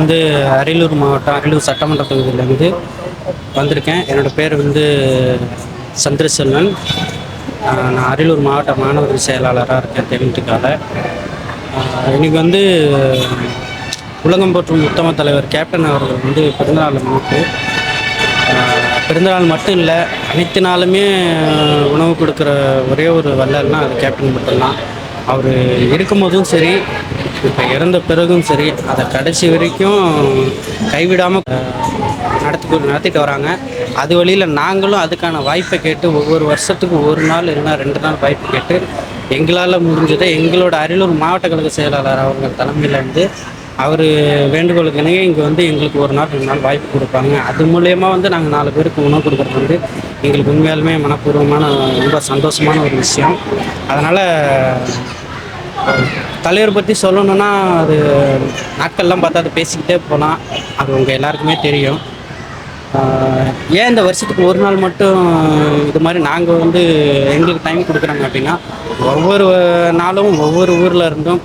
வந்து அரியலூர் மாவட்டம் அரியலூர் சட்டமன்ற தொகுதியிலேருந்து வந்திருக்கேன். என்னோடய பேர் வந்து சந்திரசெல்வன். நான் அரியலூர் மாவட்ட மாணவர் செயலாளராக இருக்கேன் தேமுதிகவில். இன்றைக்கி வந்து உலகம் போற்றும் உத்தம தலைவர் கேப்டன் அவர்கள் வந்து பிறந்தநாள் முன்னிட்டு, பிறந்தநாள் மட்டும் இல்லை, அனைத்து நாளுமே உணவு கொடுக்குற ஒரே ஒரு வள்ளல்னால் அது கேப்டன் மட்டும்தான். அவர் இருக்கும்போதும் சரி, இப்போ இறந்த பிறகும் சரி, அதை கடைசி வரைக்கும் கைவிடாமல் நடத்திட்டு வராங்க. அது வழியில் நாங்களும் அதுக்கான வாய்ப்பை கேட்டு ஒவ்வொரு வருஷத்துக்கும் ஒரு நாள் இல்லைன்னா 2 நாள் வாய்ப்பு கேட்டு எங்களால் முடிஞ்சதை எங்களோட அரியலூர் மாவட்ட கழக செயலாளர் அவர்கள் தலைமையில் வந்து அவர் வேண்டுகோளுக்கு இணைய இங்கே வந்து எங்களுக்கு 1 நாள் 2 நாள் வாய்ப்பு கொடுப்பாங்க. அது மூலயமா வந்து நாங்கள் 4 பேருக்கு உணவு கொடுக்குறது வந்து எங்களுக்கு உண்மையாலுமே மனப்பூர்வமான ரொம்ப சந்தோஷமான ஒரு விஷயம். அதனால் தலைவரை பற்றி சொல்லணுன்னா அது நாட்கள்லாம் பார்த்தா அதை பேசிக்கிட்டே போகலாம். அது உங்கள் எல்லாருக்குமே தெரியும். ஏன் இந்த வருஷத்துக்கு 1 நாள் மட்டும் இது மாதிரி நாங்கள் வந்து எங்களுக்கு டைம் கொடுக்குறாங்க அப்படின்னா, ஒவ்வொரு நாளும் ஒவ்வொரு ஊரில் இருந்தும்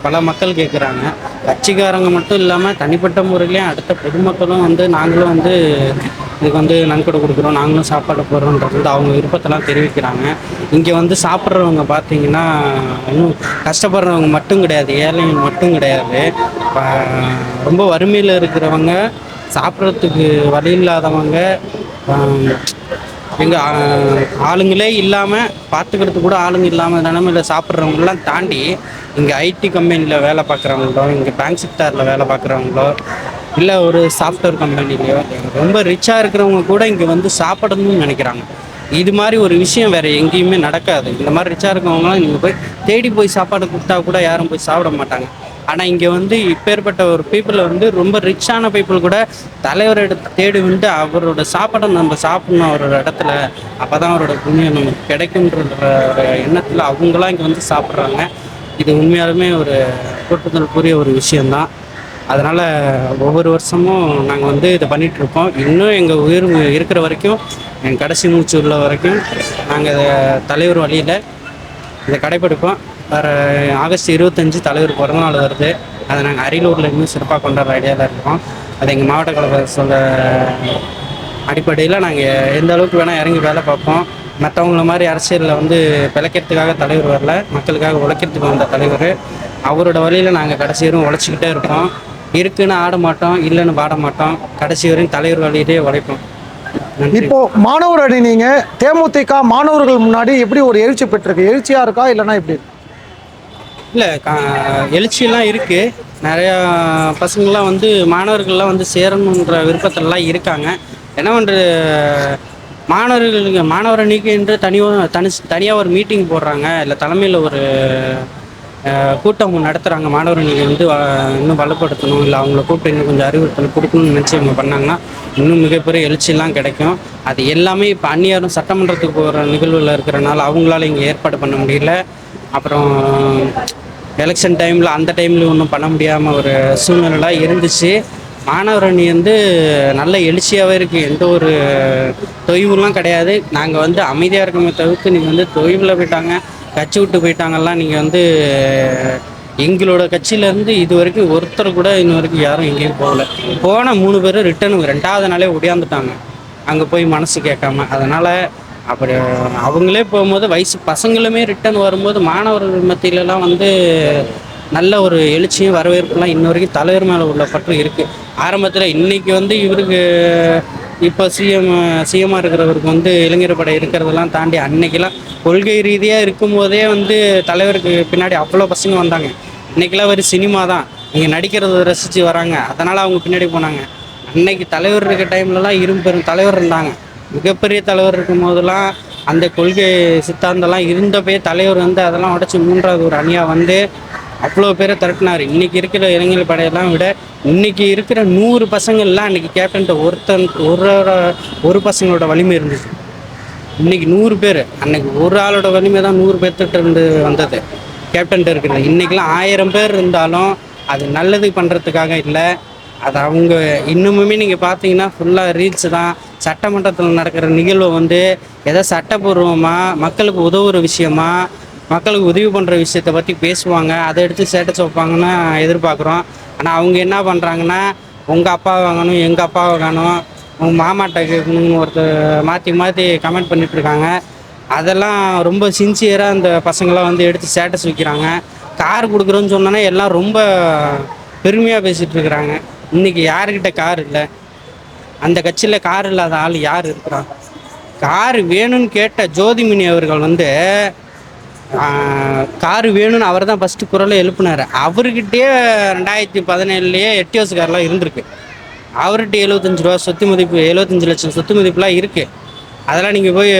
பல மக்கள் கேட்குறாங்க. கட்சிக்காரங்க மட்டும் இல்லாமல் தனிப்பட்ட முறையிலையும் அடுத்த பொதுமக்களும் வந்து நாங்களும் வந்து இதுக்கு வந்து நன்கொடை கொடுக்குறோம், நாங்களும் சாப்பாடு போடுறோன்றது வந்து அவங்க விருப்பத்தெல்லாம் தெரிவிக்கிறாங்க. இங்கே வந்து சாப்பிட்றவங்க பார்த்தீங்கன்னா இன்னும் கஷ்டப்படுறவங்க மட்டும் கிடையாது, ஏழைகள் மட்டும் கிடையாது, ரொம்ப வறுமையில் இருக்கிறவங்க, சாப்பிட்றதுக்கு வழி இல்லாதவங்க, எங்கள் ஆளுங்களே இல்லாமல் பார்த்துக்கிறதுக்கு கூட ஆளுங்க இல்லாமல் நிலமையில் சாப்பிட்றவங்களாம் தாண்டி இங்கே ஐடி கம்பெனியில் வேலை பார்க்குறவங்களோ, இங்கே பேங்க் செக்டாரில் வேலை பார்க்குறவங்களோ, இல்லை ஒரு சாஃப்ட்வேர் கம்பெனிலையோ ரொம்ப ரிச்சாக இருக்கிறவங்க கூட இங்கே வந்து சாப்பிடணும்னு நினைக்கிறாங்க. இது மாதிரி ஒரு விஷயம் வேறு எங்கேயுமே நடக்காது. இந்த மாதிரி ரிச்சாக இருக்கவங்களாம் நீங்கள் போய் தேடி போய் சாப்பாடு கொடுத்தா கூட யாரும் போய் சாப்பிட மாட்டாங்க. ஆனால் இங்கே வந்து இப்பேற்பட்ட ஒரு பீப்புளை வந்து ரொம்ப ரிச்சான பீப்புள் கூட தலைவர் தேடி வந்து அவரோட சாப்பாடை நம்ம சாப்பிட்ணும் அவரோட இடத்துல, அப்போ தான் அவரோட புண்ணியம் நமக்கு கிடைக்குன்ற எண்ணத்தில் அவங்களாம் இங்கே வந்து சாப்பிட்றாங்க. இது உண்மையாலுமே ஒரு போற்றுதலுக்குரிய ஒரு விஷயந்தான். அதனால் ஒவ்வொரு வருஷமும் நாங்கள் வந்து இதை பண்ணிகிட்ருக்கோம். இன்னும் எங்கள் உயிர் இருக்கிற வரைக்கும், எங்கள் கடைசி மூச்சு உள்ள வரைக்கும் நாங்கள் தலைவர் வழியில் இதை கடைப்பிடிப்போம். வர ஆகஸ்ட் 25 தலைவர் பிறந்தநாள் வருது. அதை நாங்கள் அரியலூரில் இன்னும் சிறப்பாக கொண்டாடுற ஐடியாவில் இருக்கோம். அது எங்கள் மாவட்ட கழக சொல்ல அடிப்படையில் நாங்கள் எந்த அளவுக்கு வேணால் இறங்கி வேலை பார்ப்போம். மற்றவங்கள மாதிரி அரசியலில் வந்து பிழைக்கிறதுக்காக தலைவர் வரல, மக்களுக்காக உழைக்கிறதுக்கு வந்த தலைவர். அவரோட வழியில் நாங்கள் கடைசி வரையும் உழைச்சிக்கிட்டே இருப்போம். இருக்குன்னு ஆட மாட்டோம், இல்லைன்னு பாட மாட்டோம். கடைசி வரையும் தலைவர் வழியிலே உழைப்போம். இப்போ மாணவர் அணி நீங்க தேமுதிக மாணவர்கள் முன்னாடி எப்படி ஒரு எழுச்சி பெற்றிருக்கு? எழுச்சியா இருக்கா இல்லைன்னா எப்படி? இல்லை, எழுச்சியெல்லாம் இருக்குது. நிறையா பசங்கள்லாம் வந்து மாணவர்கள்லாம் வந்து சேரணுன்ற விருப்பத்திலலாம் இருக்காங்க. என்ன பண்ணுறது, மாணவர் அணிக்கு என்று தனியாக ஒரு மீட்டிங் போடுறாங்க, இல்லை தலைமையில் ஒரு கூட்டம் நடத்துகிறாங்க. மாணவர் அணியை வந்து இன்னும் வலுப்படுத்தணும், இல்லை அவங்கள கூப்பிட்டு இன்னும் கொஞ்சம் அறிவுறுத்தல் கொடுக்கணும்னு நினச்சி அவங்க பண்ணாங்கன்னா இன்னும் மிகப்பெரிய எழுச்சியெல்லாம் கிடைக்கும். அது எல்லாமே இப்போ அந்நியாரும் சட்டமன்றத்துக்கு போகிற நிகழ்வில் இருக்கிறனால அவங்களால இங்கே ஏற்பாடு பண்ண முடியல. அப்புறம் எலெக்ஷன் டைமில் அந்த டைமில் ஒன்றும் பண்ண முடியாமல் ஒரு சூழ்நிலை இருந்துச்சு. மாணவர் அணி வந்து நல்ல எழுச்சியாகவே இருக்குது, எந்த ஒரு தொய்வுலாம் கிடையாது. நாங்கள் வந்து அமைதியாக இருக்கமே தவிர்த்து நீங்கள் வந்து தொய்வில் போயிட்டாங்க, கட்சி விட்டு போயிட்டாங்கலாம் நீங்கள் வந்து எங்களோட கட்சியிலேருந்து இது வரைக்கும் ஒருத்தர் கூட இன்ன வரைக்கும் யாரும் எங்கேயும் போகல. போன 3 பேரும் ரிட்டர்னு 2வது நாளே ஒடியாந்துட்டாங்க அங்கே போய் மனசு கேட்காம. அதனால் அப்படி அவங்களே போகும்போது வயசு பசங்களுமே ரிட்டர்ன் வரும்போது மாணவர்கள் மத்தியிலலாம் வந்து நல்ல ஒரு எழுச்சியும் வரவேற்புலாம் இன்ன வரைக்கும் தலைவர் மேலே உள்ள பற்று இருக்குது. ஆரம்பத்தில் இன்றைக்கி வந்து இவருக்கு இப்போ சிஎம்மாக இருக்கிறவருக்கு வந்து இளைஞர் படை இருக்கிறதெல்லாம் தாண்டி அன்னைக்கெல்லாம் கொள்கை ரீதியாக இருக்கும்போதே வந்து தலைவருக்கு பின்னாடி அவ்வளோ பசங்க வந்தாங்க. இன்றைக்கெல்லாம் ஒரு சினிமா தான், இங்கே நடிக்கிறத ரசித்து வராங்க, அதனால் அவங்க பின்னாடி போனாங்க. அன்னைக்கு தலைவர் இருக்க டைம்லலாம் பெரும் தலைவர் இருந்தாங்க. மிகப்பெரிய தலைவர் இருக்கும் போதெல்லாம் அந்த கொள்கை சித்தாந்தெல்லாம் இருந்தப்பே தலைவர் வந்து அதெல்லாம் உடச்சி 3வது ஒரு அணியாக வந்து அவ்வளோ பேரை திரட்டினார். இன்றைக்கி இருக்கிற இளைஞர் படையெல்லாம் விட இன்றைக்கி இருக்கிற 100 பசங்கள்லாம் அன்றைக்கி கேப்டன்ட்ட ஒரு பசங்களோட வலிமை இருந்துச்சு. இன்றைக்கி 100 பேர், அன்றைக்கி ஒரு ஆளோட வலிமை தான் 100 பேர்த்திட்ட இருந்து வந்தது கேப்டன்ட்ட இருக்கிறது. இன்றைக்கெலாம் 1000 பேர் இருந்தாலும் அது நல்லது பண்ணுறதுக்காக இல்லை, அது அவங்க இன்னுமுமே நீங்கள் பார்த்தீங்கன்னா ஃபுல்லாக ரீல்ஸு தான். சட்டமன்றத்தில் நடக்கிற நிகழ்வை வந்து எதோ சட்டப்பூர்வமாக மக்களுக்கு உதவுற விஷயமா, மக்களுக்கு உதவி பண்ணுற விஷயத்தை பற்றி பேசுவாங்க, அதை எடுத்து ஸ்டேட்டஸ் வைப்பாங்கன்னு எதிர்பார்க்குறோம். ஆனால் அவங்க என்ன பண்ணுறாங்கன்னா உங்கள் அப்பாவை வாங்கணும், எங்கள் அப்பாவை காணும், உங்கள் மாமாட்ட கேட்கணும்னு ஒருத்தர் மாற்றி மாற்றி கமெண்ட் பண்ணிகிட்ருக்காங்க. அதெல்லாம் ரொம்ப சின்சியராக அந்த பசங்களாம் வந்து எடுத்து ஸ்டேட்டஸ் வைக்கிறாங்க. கார் கொடுக்குறோன்னு சொன்னோன்னே எல்லாம் ரொம்ப பெருமையாக பேசிகிட்டு இருக்கிறாங்க. இன்றைக்கி யாருக்கிட்ட கார் இல்லை? அந்த கட்சியில் கார் இல்லாத ஆள் யார் இருக்கிறான்? கார் வேணும்னு கேட்ட ஜோதிமணி அவர்கள் வந்து கார் வேணும்னு அவர் தான் ஃபஸ்ட்டு குரலை எழுப்புனார். அவர்கிட்டயே 2017 எட்டியோஸ் கார்லாம் இருந்திருக்கு. அவர்கிட்ட 75 ரூபா சொத்து மதிப்பு, 75 லட்சம் சொத்து மதிப்புலாம் இருக்குது. அதெல்லாம் நீங்கள் போய்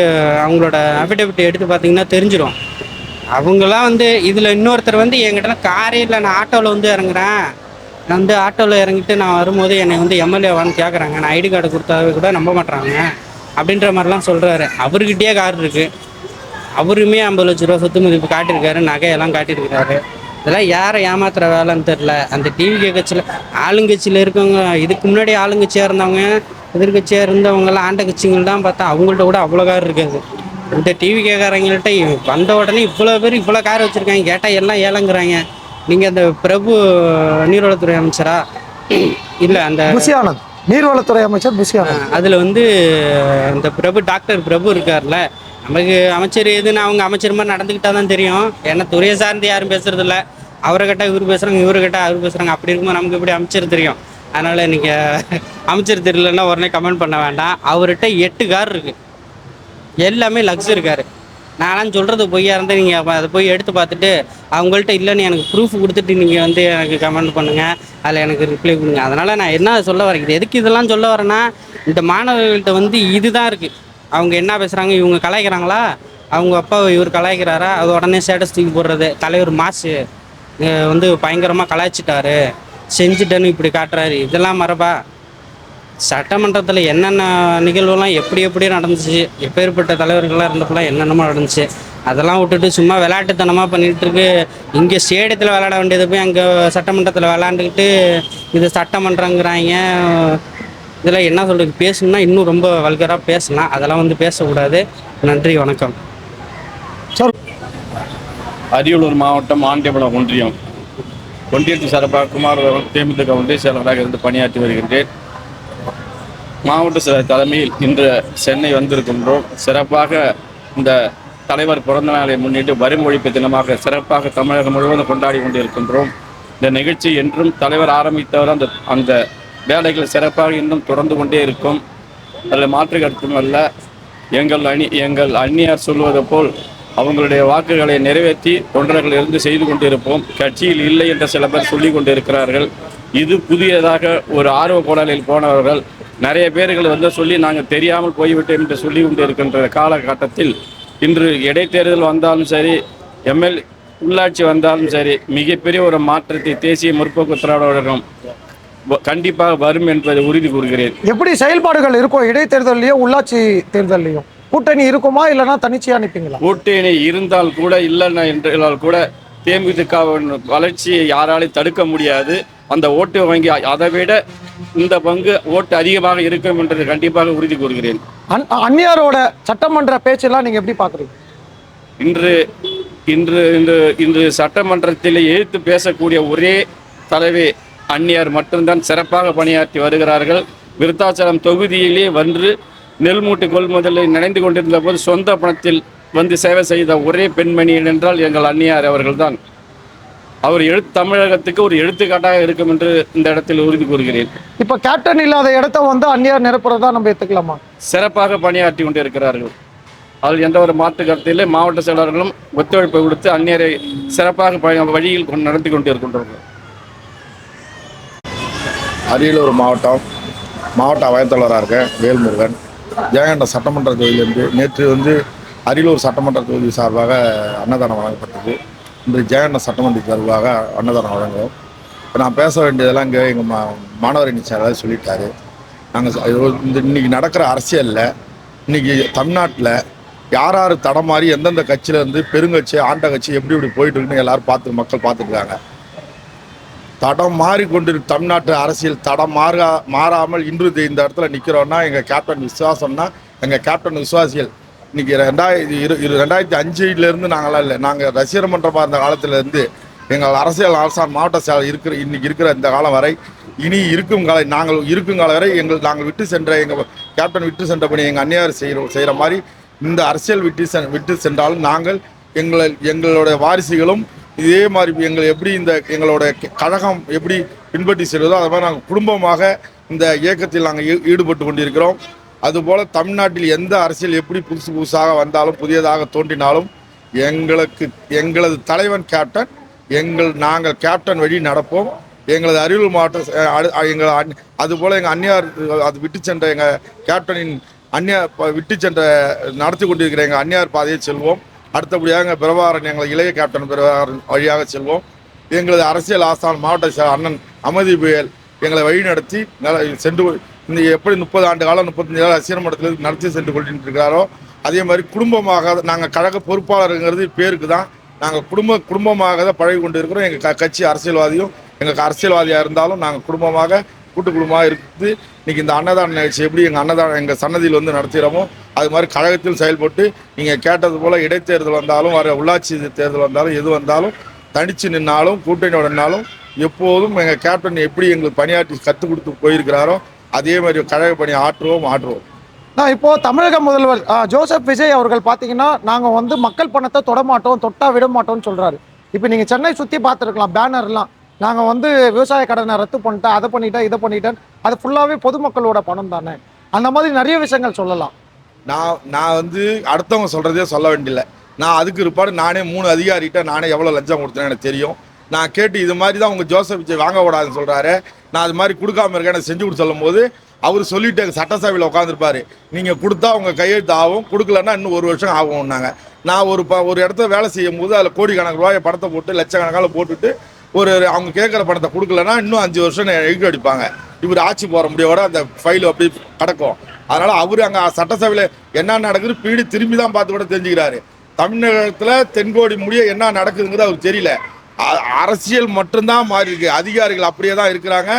அவங்களோட அஃபிடவிட் எடுத்து பார்த்தீங்கன்னா தெரிஞ்சிடும். அவங்களாம் வந்து இதில் இன்னொருத்தர் வந்து என்கிட்டலாம் காரே இல்லை, நான் ஆட்டோவில் வந்து இறங்குறேன், நான் வந்து ஆட்டோவில் இறங்கிட்டு நான் வரும்போது என்னை வந்து எம்எல்ஏவான்னு கேட்குறாங்க, நான் ஐடி கார்டு கொடுத்தாவே கூட நம்ப மாட்டுறாங்க அப்படின்ற மாதிரிலாம் சொல்கிறாரு. அவர்கிட்டயே கார் இருக்குது, அவருமே 50 லட்ச ரூபா சொத்து மதிப்பு காட்டியிருக்காரு, நகையெல்லாம் காட்டியிருக்கிறாரு. இதெல்லாம் யாரை ஏமாத்துற வேலைன்னு தெரில. அந்த டிவி கட்சியில் ஆளுங்கட்சியில் இருக்கவங்க, இதுக்கு முன்னாடி ஆளுங்கட்சியாக இருந்தவங்க, எதிர்கட்சியாக இருந்தவங்கலாம் ஆண்ட கட்சிகள் தான் பார்த்தா அவங்கள்ட்ட கூட அவ்வளோ கார் இருக்காது. இந்த டிவி கேட்குறவங்கள்ட்ட வந்த உடனே இவ்வளோ பேர் இவ்வளோ கார் வச்சுருக்காங்க, கேட்டால் எல்லாம் ஏலங்கிறாங்க. நீங்கள் அந்த பிரபு நீர்வளத்துறை அமைச்சரா இல்லை அந்த புஷி ஆனந்த் நீர்வளத்துறை அமைச்சர் புஷி ஆனந்த், அதில் வந்து இந்த பிரபு டாக்டர் பிரபு இருக்கார்ல, நமக்கு அமைச்சர் எதுன்னு அவங்க அமைச்சர் மாதிரி நடந்துக்கிட்டா தான் தெரியும். ஏன்னா துறையை சார்ந்து யாரும் பேசுறது இல்லை. அவரை கேட்டால் இவர் பேசுகிறாங்க, இவரை கேட்டால் அவர் பேசுகிறாங்க. அப்படி இருக்கும்போது நமக்கு எப்படி அமைச்சர் தெரியும்? அதனால் நீங்கள் அமைச்சர் தெரியலன்னா உடனே கமெண்ட் பண்ண வேண்டாம். அவர்கிட்ட 8 கார் இருக்குது, எல்லாமே லக்ஸரி காரு. நான்லாம் சொல்கிறது பொய்யா இருந்தால் நீங்கள் அதை போய் எடுத்து பார்த்துட்டு அவங்கள்ட்ட இல்லைன்னு எனக்கு ப்ரூஃப் கொடுத்துட்டு நீங்கள் வந்து எனக்கு கமெண்ட் பண்ணுங்கள், அதில் எனக்கு ரிப்ளை கொடுங்க. அதனால் நான் என்ன சொல்ல வரேன், இது எதுக்கு இதெல்லாம் சொல்ல வரேன்னா, இந்த மாணவர்கள்ட்ட வந்து இதுதான் இருக்குது. அவங்க என்ன பேசுகிறாங்க, இவங்க கலாய்க்கிறாங்களா, அவங்க அப்பா இவர் கலாய்க்கிறாரா, அது உடனே ஸ்டேட்டஸ் தூக்கி போடுறது. தலைவர் மாசு வந்து பயங்கரமாக கலாய்ச்சிட்டாரு, செஞ்சுட்டேன்னு இப்படி காட்டுறாரு. இதெல்லாம் மரபா? சட்டமன்றத்தில் என்னென்ன நிகழ்வுலாம் எப்படி நடந்துச்சு, எப்பேற்பட்ட தலைவர்கள்லாம் இருந்தப்பெல்லாம் என்னென்னமோ நடந்துச்சு. அதெல்லாம் விட்டுட்டு சும்மா விளையாட்டுத்தனமாக பண்ணிகிட்டு இருக்கு. இங்கே ஸ்டேடியத்தில் விளையாட வேண்டியது போய் அங்கே சட்டமன்றத்தில் விளையாண்டுக்கிட்டு இது சட்டமன்றங்கிறாங்க. இதெல்லாம் என்ன சொல்கிறது, பேசணும்னா இன்னும் ரொம்ப வல்கராக பேசலாம், அதெல்லாம் வந்து பேசக்கூடாது. நன்றி, வணக்கம். சார், அரியலூர் மாவட்டம் ஆண்டியபுரம் ஒன்றியத்தில் சிறப்பாக குமாரவரம் தேமுதிக ஒன்றிய செயலராக இருந்து பணியாற்றி வருகின்றேன். மாவட்ட செயலர் தலைமையில் இன்று சென்னை வந்திருக்கின்றோம். சிறப்பாக இந்த தலைவர் பிறந்த நாளை முன்னிட்டு வறுமை ஒழிப்பு தினமாக சிறப்பாக தமிழகம் முழுவதும் கொண்டாடி கொண்டிருக்கின்றோம். இந்த நிகழ்ச்சி என்றும் தலைவர் ஆரம்பித்தவர் அந்த வேலைகள் சிறப்பாக இன்னும் தொடர்ந்து கொண்டே இருக்கும். அதில் மாற்று கருத்தும் அல்ல. எங்கள் அந்நியார் சொல்வது போல் அவங்களுடைய வாக்குகளை நிறைவேற்றி தொண்டர்கள் இருந்து செய்து கொண்டிருப்போம். கட்சியில் இல்லை என்ற சில பேர் சொல்லி கொண்டிருக்கிறார்கள். இது புதியதாக ஒரு ஆர்வ கோளாறில் போனவர்கள் நிறைய பேர்கள் வந்து சொல்லி நாங்கள் தெரியாமல் போய்விட்டோம் என்று சொல்லி கொண்டு இருக்கின்ற காலகட்டத்தில் இன்று இடைத்தேர்தல் வந்தாலும் சரி, உள்ளாட்சி வந்தாலும் சரி, மிகப்பெரிய ஒரு மாற்றத்தை தேசிய முற்போக்கு திராவிடர்களும் கண்டிப்பாக வரும் என்பதை உறுதி கூறுகிறேன். எப்படி செயல்பாடுகள் இருக்கும் இடைத்தேர்தலையும் உள்ளாட்சி தேர்தலையும்? கூட்டணி இருக்குமா, இல்லைன்னா தனிச்சையா நிற்பீங்களா? கூட்டணி இருந்தால் கூட இல்லைன்னா என்றால் கூட தேமுதிகவின் வளர்ச்சியை யாராலையும் தடுக்க முடியாது. அந்த ஓட்டு வங்கி அதை விட இந்த பங்கு ஓட்டு அதிகமாக இருக்கும் என்றது கண்டிப்பாக உறுதி கூறுகிறேன். அந்நியாரோட சட்டமன்ற பேச்செல்லாம் நீங்க எப்படி பாக்குறீங்க? இன்று இன்று இன்று இன்று சட்டமன்றத்தில் எதிர்த்து பேசக்கூடிய ஒரே தலைவி அந்நியார் மட்டும்தான் சிறப்பாக பணியாற்றி வருகிறார்கள். விருத்தாச்சலம் தொகுதியிலே வந்து நெல்மூட்டு கொள்முதலில் நினைந்து கொண்டிருந்த போது சொந்த பணத்தில் வந்து சேவை செய்த ஒரே பெண்மணி என்றால் எங்கள் அந்நியார் அவர்கள்தான். அவர் தமிழகத்துக்கு ஒரு எடுத்துக்காட்டாக இருக்கும் என்று இந்த இடத்தில் உறுதி கூறுகிறேன். இப்ப கேப்டன் இல்லாத இடத்த வந்து அந்நியார் நிரப்புறதா நம்ம எடுத்துக்கலாமா? சிறப்பாக பணியாற்றி கொண்டிருக்கிறார்கள். அதில் எந்த ஒரு மாற்று கருத்திலே மாவட்ட செயலாளர்களும் ஒத்துழைப்பை கொடுத்து அந்நியரை சிறப்பாக வழியில் நடத்தி கொண்டிருக்கின்றனர். அரியலூர் மாவட்ட அவைத்தலைவராக இருக்க வேல்முருகன். ஜெயங்கொண்டம் சட்டமன்ற தொகுதியிலிருந்து நேற்று வந்து அரியலூர் சட்டமன்ற தொகுதி சார்பாக அன்னதானம் வழங்கப்பட்டது. இன்று ஜெயங்கொண்டம் சட்டமன்ற சார்பாக அன்னதானம் வழங்குவோம். இப்போ நான் பேச வேண்டியதெல்லாம் இங்கே எங்கள் மாணவர் இணைச்சாளர் சொல்லிட்டாரு. நாங்கள் இன்னைக்கு நடக்கிற அரசியலில் இன்னைக்கு தமிழ்நாட்டில் யார் தடமாறி எந்தெந்த கட்சியில் இருந்து பெருங்கட்சி ஆண்ட கட்சி எப்படி போயிட்டு இருக்குன்னு எல்லாரும் மக்கள் பார்த்துருக்காங்க. தடம் மாறி கொண்டு தமிழ்நாட்டு அரசியல் தடம் மாறாமல் இன்று இந்த இடத்துல நிற்கிறோன்னா எங்கள் கேப்டன் விசுவாசம்னா எங்கள் கேப்டன் விசுவாசிகள். இன்றைக்கி 2005 நாங்களாம் இல்லை, நாங்கள் ரசிகர் மன்றமாக இருந்த காலத்திலேருந்து எங்கள் அரசியல் ஆசான் மாவட்ட செயலர் இன்னைக்கு இருக்கிற இந்த காலம் வரை இனி இருக்கும் நாங்கள் இருக்கும் காலம் வரை நாங்கள் விட்டு சென்ற எங்கள் கேப்டன் விட்டு சென்ற பணி எங்கள் அந்நியார் செய்கிற மாதிரி இந்த அரசியல் விட்டு சென்றாலும் நாங்கள் எங்களோட வாரிசுகளும் இதே மாதிரி எப்படி எங்களோட கழகம் எப்படி பின்பற்றி செல்வதோ அது மாதிரி நாங்கள் குடும்பமாக இந்த இயக்கத்தில் நாங்கள் ஈடுபட்டு கொண்டிருக்கிறோம். அதுபோல் தமிழ்நாட்டில் எந்த அரசியல் எப்படி புதுசாக வந்தாலும் புதியதாக தோன்றினாலும் எங்களது தலைவன் கேப்டன் நாங்கள் கேப்டன் வழி நடப்போம். எங்களது அரியலூர் மாவட்டம் அதுபோல் எங்கள் அந்நியார் அது விட்டு சென்ற எங்கள் கேப்டனின் விட்டு சென்ற நடத்தி கொண்டிருக்கிற எங்கள் அந்நியார் பாதையை செல்வோம். அடுத்தபடியாக எங்கள் பிரபாகரன் எங்கள் இளைய கேப்டன் பிரபாகரன் வழியாக செல்வோம். எங்களது அரசியல் ஆசான் மாவட்ட அண்ணன் அமதி புயல் எங்களை வழி நடத்தி சென்று இந்த எப்படி 30 ஆண்டு காலம் 35 நாள் அரசியல் மட்டத்தில் நடத்தி சென்று கொண்டிருக்கிறாரோ அதே மாதிரி குடும்பமாக நாங்கள் கழக பொறுப்பாளருங்கிறது பேருக்கு தான். நாங்கள் குடும்பமாக தான் பழகி கொண்டு இருக்கிறோம். எங்கள் கட்சி அரசியல்வாதியும் எங்களுக்கு அரசியல்வாதியாக இருந்தாலும் நாங்கள் குடும்பமாக கூட்டு குடும்பமாக இருக்குது. இன்றைக்கி இந்த அன்னதான நிகழ்ச்சி எப்படி எங்கள் சன்னதியில் வந்து நடத்துகிறோமோ அது மாதிரி கழகத்தில் செயல்பட்டு நீங்கள் கேட்டது போல் இடைத்தேர்தல் வந்தாலும் வர உள்ளாட்சி தேர்தல் வந்தாலும் எது வந்தாலும் தனித்து நின்னாலும் கூட்டணியோட நின்னாலும் எப்போதும் எங்கள் கேப்டன் எப்படி எங்களுக்கு பணியாற்றி கற்றுக் கொடுத்து போயிருக்கிறாரோ அதே மாதிரி கழக பணி ஆற்றுவோம். நான் இப்போது தமிழக முதல்வர் ஜோசப் விஜய் அவர்கள் பார்த்தீங்கன்னா நாங்கள் வந்து மக்கள் பணத்தை தொடமாட்டோம், தொட்டா விட மாட்டோம்னு சொல்கிறாரு. இப்போ நீங்கள் சென்னை சுற்றி பார்த்துருக்கலாம், பேனர்லாம் நாங்கள் வந்து விவசாய கடனை ரத்து பண்ணிட்டேன், அதை பண்ணிட்டேன், இதை பண்ணிட்டேன், அது ஃபுல்லாகவே பொதுமக்களோட பணம் தானே. அந்த மாதிரி நிறைய விஷயங்கள் சொல்லலாம். நான் வந்து அடுத்தவங்க சொல்கிறதே சொல்ல வேண்டியதில்லை. நான் அதுக்கு இருப்பாடு நானே 3 அதிகாரிகிட்ட நானே எவ்வளோ லஞ்சம் கொடுத்தேன்னு எனக்கு தெரியும். நான் கேட்டு இது மாதிரி தான் உங்கள் ஜோசப் விஜய் வாங்க கூடாதுன்னு சொல்கிறாரு, நான் அது மாதிரி கொடுக்காம இருக்கேன் எனக்கு செஞ்சு கொடுத்து சொல்லும் போது அவர் சொல்லிட்டு சட்டசபையில் உட்காந்துருப்பாரு, நீங்கள் கொடுத்தா உங்கள் கையெழுத்து ஆகும், கொடுக்கலன்னா இன்னும் 1 வருஷம் ஆகும்னாங்க. நான் ஒரு இடத்துல வேலை செய்யும் போது அதில் கோடிக்கணக்கு ரூபாயை பணத்தை போட்டு லட்சக்கணக்கால் போட்டுட்டு அவங்க கேட்குற பணத்தை கொடுக்கலன்னா இன்னும் 5 வருஷம் எழுதி அடிப்பாங்க. இவர் ஆட்சி போகிற முடியோட அந்த ஃபைல் அப்படி கிடக்கும். அதனால் அவர் அங்கே சட்டசபையில் என்ன நடக்குது பீடி திரும்பி தான் பார்த்து கூட தெரிஞ்சுக்கிறாரு. தமிழகத்தில் தென்கோடி முடிய என்ன நடக்குதுங்கிறது அவருக்கு தெரியல. அரசியல் மட்டும்தான் மாறி இருக்கு, அதிகாரிகள் அப்படியே தான் இருக்கிறாங்க,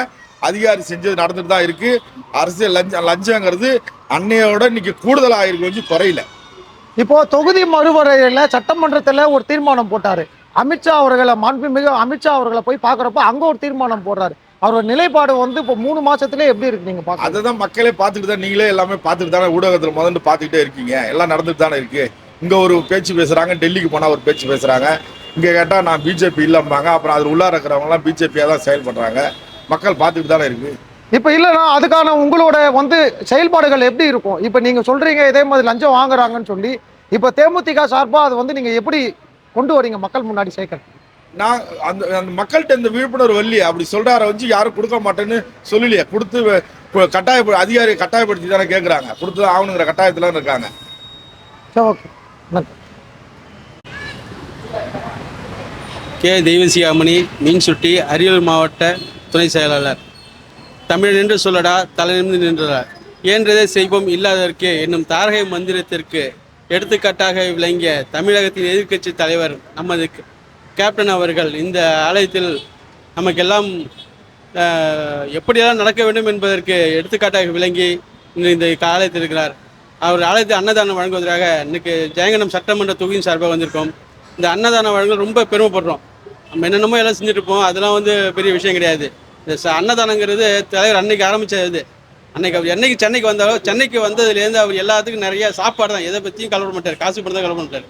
அதிகாரி செஞ்சது நடந்துட்டு தான் இருக்கு. அரசியல் லஞ்சங்கிறது அன்னையோட இன்னைக்கு கூடுதலாக இருக்கு, குறையில. இப்போ தொகுதி மறுவரையில் சட்டமன்றத்தில் ஒரு தீர்மானம் போட்டாரு. அமித்ஷா அவர்களை மாண்புமிகு அமித்ஷா அவர்களை போய் பார்க்குறப்ப அங்கே ஒரு தீர்மானம் போடுறாரு. அவரோட நிலைப்பாடு வந்து இப்போ 3 மாசத்துல எப்படி இருக்கு நீங்க பார்க்க? அதை தான் மக்களே பார்த்துட்டு தான், நீங்களே எல்லாமே பார்த்துட்டு தானே ஊடகத்தில் முதல்ல பார்த்துக்கிட்டே இருக்கீங்க. எல்லாம் நடந்துட்டு தானே இருக்கு. இங்கே ஒரு பேச்சு பேசுகிறாங்க, டெல்லிக்கு போனால் ஒரு பேச்சு பேசுகிறாங்க, இங்கே கேட்டால் நான் பிஜேபி இல்லைம்பாங்க. அப்புறம் அதில் உள்ளார இருக்கிறவங்களாம் பிஜேபியாக தான் செயல்படுறாங்க. மக்கள் பார்த்துக்கிட்டு தானே இருக்கு. இப்போ இல்லைன்னா அதுக்கான உங்களோட வந்து செயல்பாடுகள் எப்படி இருக்கும்? இப்போ நீங்கள் சொல்கிறீங்க இதே மாதிரி லஞ்சம் வாங்குறாங்கன்னு சொல்லி, இப்போ தேமுதிக சார்பாக அது வந்து நீங்கள் எப்படி கொண்டு வரீங்க மக்கள் முன்னாடி சேர்க்க? நான் அந்த மக்கள்கிட்ட இந்த விழிப்புணர்வு வரலையே. அப்படி சொல்கிறார வச்சு யாரும் கொடுக்க மாட்டேன்னு சொல்லலையே. கொடுத்து அதிகாரி கட்டாயப்படுத்தி தானே கேட்குறாங்க, கொடுத்து தான் ஆகணுங்கிற கட்டாயத்தில் இருக்காங்க. ஓகே, நன்றி. கே தெய்வசியாமணி, மீன்சுட்டி, அரியலூர் மாவட்ட துணை செயலாளர். தமிழன் என்று சொல்லடா தலைநிமிர்ந்து நின்றடா, இயன்றதை செய்வோம் இல்லாததற்கே என்னும் தாரகை மந்திரத்திற்கு எடுத்துக்காட்டாக விளங்கிய தமிழகத்தின் எதிர்க்கட்சி தலைவர் நமது கேப்டன் அவர்கள் இந்த ஆலயத்தில் நமக்கெல்லாம் எப்படியெல்லாம் நடக்க வேண்டும் என்பதற்கு எடுத்துக்காட்டாக விளங்கி இந்த ஆலயத்தில் இருக்கிறார். அவர் ஆலயத்தை அன்னதானம் வழங்குவதற்காக இன்னைக்கு ஜெயங்கொண்டம் சட்டமன்ற தொகுதியின் சார்பாக வந்திருக்கோம். இந்த அன்னதானம் வழங்க ரொம்ப பெருமைப்படுறோம். நம்ம என்னென்னமோ எல்லாம் செஞ்சுட்டு இருப்போம், அதெல்லாம் வந்து பெரிய விஷயம் கிடையாது. இந்த அன்னதானங்கிறது தலைவர் அன்னைக்கு ஆரம்பித்தது. அன்னைக்கு அவர் என்னைக்கு சென்னைக்கு வந்தாலோ, சென்னைக்கு வந்ததுலேருந்து அவர் எல்லாத்துக்கும் நிறைய சாப்பாடு தான், எதை பற்றியும் கலவர மாட்டார், காசு பணம் தான் கலவர மாட்டார்.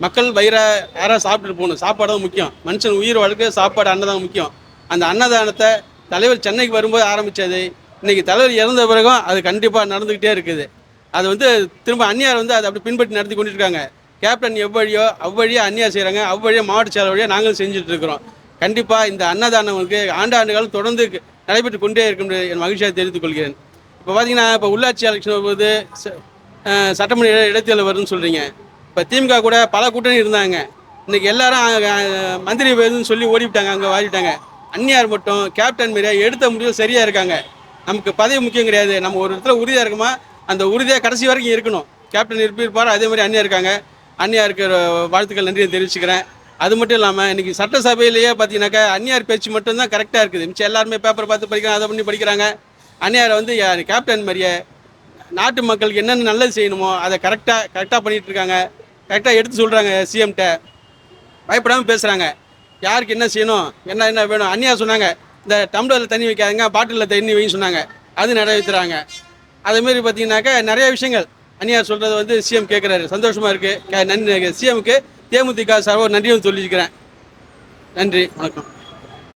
மக்கள் வயிறை யாராவது சாப்பிட்டுட்டு போகணும், சாப்பாடு தான் முக்கியம். மனுஷன் உயிர் வாழ்க்கை சாப்பாடு அன்னதானம் முக்கியம். அந்த அன்னதானத்தை தலைவர் சென்னைக்கு வரும்போது ஆரம்பித்தது. இன்றைக்கி தலைவர் இறந்த பிறகும் அது கண்டிப்பாக நடந்துக்கிட்டே இருக்குது. அது வந்து திரும்ப அந்நியார் வந்து அதை அப்படி பின்பற்றி நடத்தி கொண்டு இருக்காங்க. கேப்டன் எவ்வழியோ அவ்வழியாக அந்நியார் செய்கிறாங்க, அவ்வழியாக மாவட்ட செயலர் வழியாக நாங்களும் செஞ்சுட்டு இருக்கிறோம். கண்டிப்பாக இந்த அன்னதானங்களுக்கு ஆண்டாண்டுகளும் தொடர்ந்து நடைபெற்று கொண்டே இருக்கும் என் மகிழ்ச்சியாக தெரிவித்துக் கொள்கிறேன். இப்போ பார்த்தீங்கன்னா இப்போ உள்ளாட்சி எலெக்ஷன் வரும்போது சட்டமன்ற இடைத்தேர்தல் வருதுன்னு சொல்கிறீங்க. இப்போ திமுக கூட பல கூட்டணி இருந்தாங்க. இன்றைக்கி எல்லாரும் மந்திரி வேணும்னு சொல்லி ஓடிவிட்டாங்க, அங்கே வாடிவிட்டாங்க. அந்நியார் மட்டும் கேப்டன் மாரியா எடுத்த முடிவு சரியாக இருக்காங்க. நமக்கு பதவி முக்கியம் கிடையாது, நம்ம ஒரு இடத்துல உறுதியாக இருக்குமா அந்த உறுதியாக கடைசி வரைக்கும் இருக்கணும். கேப்டன் இருப்பார், அதே மாதிரி அந்நியார் இருக்காங்க. அந்நியாருக்கு வாழ்த்துக்கள் நன்றியை தெரிவிச்சுக்கிறேன். அது மட்டும் இல்லாமல் இன்றைக்கி சட்டசபையிலேயே பார்த்தீங்கன்னாக்கா அந்நியார் பேச்சு மட்டும்தான் கரெக்டாக இருக்குது. மிச்சம் எல்லாருமே பேப்பர் பார்த்து படிக்கிறாங்க, அதை பண்ணி படிக்கிறாங்க. அந்நியாரை வந்து கேப்டன் மாதிரியே நாட்டு மக்களுக்கு என்னென்ன நல்லது செய்யணுமோ அதை கரெக்டாக பண்ணிகிட்டு இருக்காங்க. கரெக்டாக எடுத்து சொல்கிறாங்க. சிஎம்கிட்ட பயப்படாமல் பேசுகிறாங்க. யாருக்கு என்ன செய்யணும், என்ன என்ன வேணும். அந்நியா சொன்னாங்க இந்த டம்ளரில் தண்ணி வைக்காதுங்க, பாட்டிலில் தண்ணி வைன்னு சொன்னாங்க, அது நிறைவேற்றுறாங்க. அதேமாரி பார்த்தீங்கன்னாக்கா நிறைய விஷயங்கள் அந்நியா சொல்கிறது வந்து சிஎம் கேட்குறாரு, சந்தோஷமாக இருக்குது. நன்றி சிஎம்க்கு தேமுதிக சார்பாக நன்றியும் சொல்லியிருக்கிறேன். நன்றி, வணக்கம்.